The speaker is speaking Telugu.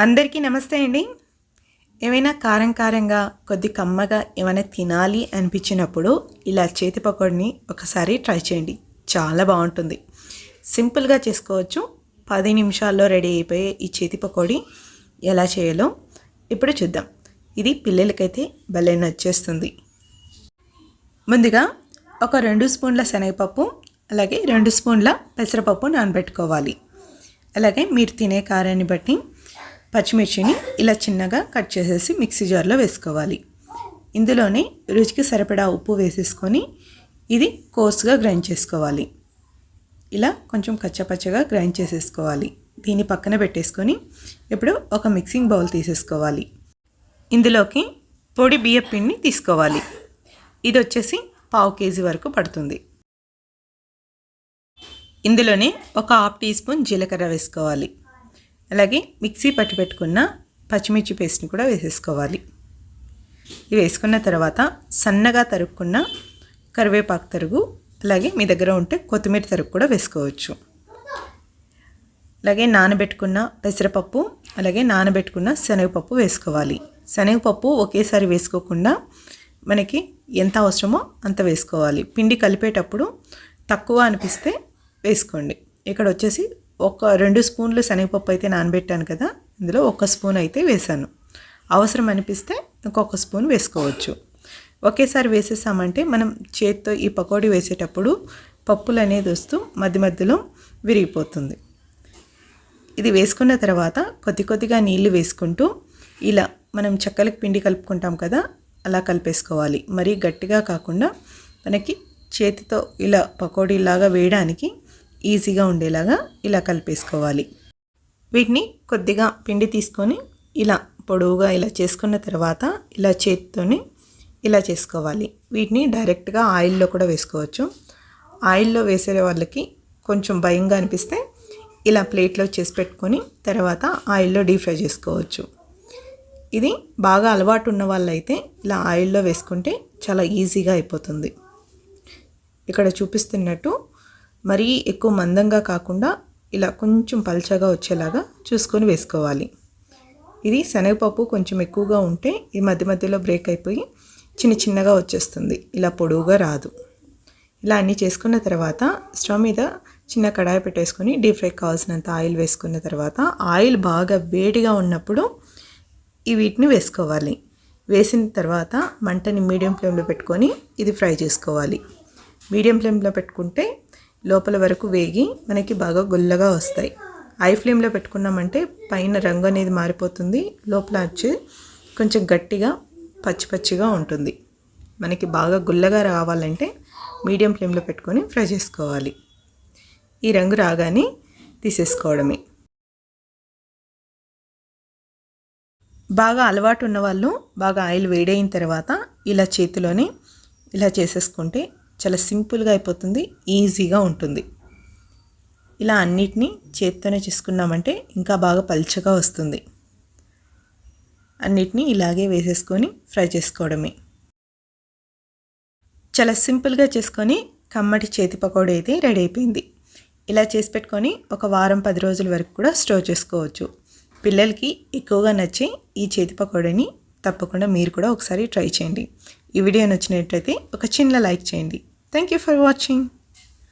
అందరికీ నమస్తే అండి. ఏమైనా కారంగా కొద్ది కమ్మగా ఏమైనా తినాలి అనిపించినప్పుడు ఇలా చేతి పకోడీని ఒకసారి ట్రై చేయండి. చాలా బాగుంటుంది. సింపుల్గా చేసుకోవచ్చు. 10 నిమిషాల్లో రెడీ అయిపోయే ఈ చేతి పకోడీ ఎలా చేయాలో ఇప్పుడు చూద్దాం. ఇది పిల్లలకైతే భలే నచ్చేస్తుంది. ముందుగా ఒక 2 స్పూన్ల శనగపప్పు, అలాగే 2 స్పూన్ల పెసరపప్పు నానబెట్టుకోవాలి. అలాగే మీరు తినే కారాన్ని బట్టి పచ్చిమిర్చిని ఇలా చిన్నగా కట్ చేసేసి మిక్సీ జార్లో వేసుకోవాలి. ఇందులోనే రుచికి సరిపడా ఉప్పు వేసేసుకొని ఇది కోర్స్గా గ్రైండ్ చేసుకోవాలి. ఇలా కొంచెం కచ్చపచ్చగా గ్రైండ్ చేసేసుకోవాలి. దీన్ని పక్కన పెట్టేసుకొని ఇప్పుడు ఒక మిక్సింగ్ బౌల్ తీసేసుకోవాలి. ఇందులోకి పొడి బియ్యం పిండిని తీసుకోవాలి. ఇది వచ్చేసి 1/2 కేజీ వరకు పడుతుంది. ఇందులోనే ఒక 1/2 టీ స్పూన్ జీలకర్ర వేసుకోవాలి. అలాగే మిక్సీ పట్టి పెట్టుకున్న పచ్చిమిర్చి పేస్ట్ని కూడా వేసేసుకోవాలి. ఇవి వేసుకున్న తర్వాత సన్నగా తరుక్కున్న కరివేపాకు తరుగు, అలాగే మీ దగ్గర ఉంటే కొత్తిమీర తరుగు కూడా వేసుకోవచ్చు. అలాగే నానబెట్టుకున్న పెసరపప్పు, అలాగే నానబెట్టుకున్న శనగపప్పు వేసుకోవాలి. శనగపప్పు ఒకేసారి వేసుకోకుండా మనకి ఎంత అవసరమో అంత వేసుకోవాలి. పిండి కలిపేటప్పుడు తక్కువ అనిపిస్తే వేసుకోండి. ఇక్కడ వచ్చేసి ఒక 2 స్పూన్లు శనగపప్పు అయితే నానబెట్టాను కదా, ఇందులో 1 స్పూన్ అయితే వేసాను. అవసరం అనిపిస్తే ఇంకొక స్పూన్ వేసుకోవచ్చు. ఒకేసారి వేసేసామంటే మనం చేత్తో ఈ పకోడీ వేసేటప్పుడు పప్పులు అనేది వస్తూ మధ్య మధ్యలో విరిగిపోతుంది. ఇది వేసుకున్న తర్వాత కొద్దిగా నీళ్లు వేసుకుంటూ ఇలా మనం చెక్కలకి పిండి కలుపుకుంటాం కదా, అలా కలిపేసుకోవాలి. మరీ గట్టిగా కాకుండా మనకి చేతితో ఇలా పకోడీలాగా వేయడానికి ఈజీగా ఉండేలాగా ఇలా కలిపేసుకోవాలి. వీటిని కొద్దిగా పిండి తీసుకొని ఇలా పొడవుగా ఇలా చేసుకున్న తర్వాత ఇలా చేతితోని ఇలా చేసుకోవాలి. వీటిని డైరెక్ట్గా ఆయిల్లో కూడా వేసుకోవచ్చు. ఆయిల్లో వేసే వాళ్ళకి కొంచెం భయంగా అనిపిస్తే ఇలా ప్లేట్లో చేసి పెట్టుకొని తర్వాత ఆయిల్లో డీప్ ఫ్రై చేసుకోవచ్చు. ఇది బాగా అలవాటు ఉన్న వాళ్ళైతే ఇలా ఆయిల్లో వేసుకుంటే చాలా ఈజీగా అయిపోతుంది. ఇక్కడ చూపిస్తున్నట్టు మరీ ఎక్కువ మందంగా కాకుండా ఇలా కొంచెం పల్చగా వచ్చేలాగా చూసుకొని వేసుకోవాలి. ఇది శనగపప్పు కొంచెం ఎక్కువగా ఉంటే ఈ మధ్య మధ్యలో బ్రేక్ అయిపోయి చిన్నగా వచ్చేస్తుంది. ఇలా పొడవుగా రాదు. ఇలా అన్నీ చేసుకున్న తర్వాత స్టవ్ మీద చిన్న కడాయి పెట్టేసుకొని డీప్ ఫ్రై కావాల్సినంత ఆయిల్ వేసుకున్న తర్వాత ఆయిల్ బాగా వేడిగా ఉన్నప్పుడు వీటిని వేసుకోవాలి. వేసిన తర్వాత మంటని మీడియం ఫ్లేమ్లో పెట్టుకొని ఇది ఫ్రై చేసుకోవాలి. మీడియం ఫ్లేమ్లో పెట్టుకుంటే లోపల వరకు వేగి మనకి బాగా గుల్లగా వస్తాయి. హై ఫ్లేమ్లో పెట్టుకున్నామంటే పైన రంగు అనేది మారిపోతుంది, లోపల వచ్చి కొంచెం గట్టిగా పచ్చిగా ఉంటుంది. మనకి బాగా గుల్లగా రావాలంటే మీడియం ఫ్లేమ్లో పెట్టుకొని ఫ్రై చేసుకోవాలి. ఈ రంగు రాగానే తీసేసుకోవడమే. బాగా అలవాటు ఉన్నవాళ్ళు బాగా ఆయిల్ వేడైన తర్వాత ఇలా చేతిలోనే ఇలా చేసేసుకుంటే చాలా సింపుల్గా అయిపోతుంది, ఈజీగా ఉంటుంది. ఇలా అన్నిటినీ చేత్తోనే చేసుకున్నామంటే ఇంకా బాగా పల్చగా వస్తుంది. అన్నిటినీ ఇలాగే వేసేసుకొని ఫ్రై చేసుకోవడమే. చాలా సింపుల్గా చేసుకొని కమ్మటి చేతి పకోడీ అయితే రెడీ అయిపోయింది. ఇలా చేసి పెట్టుకొని ఒక వారం 10 రోజుల వరకు కూడా స్టోర్ చేసుకోవచ్చు. పిల్లలకి ఎక్కువగా నచ్చే ఈ చేతి పకోడీని తప్పకుండా మీరు కూడా ఒకసారి ట్రై చేయండి. ఈ వీడియో నచ్చినట్లయితే ఒక చిన్న లైక్ చేయండి. Thank you for watching.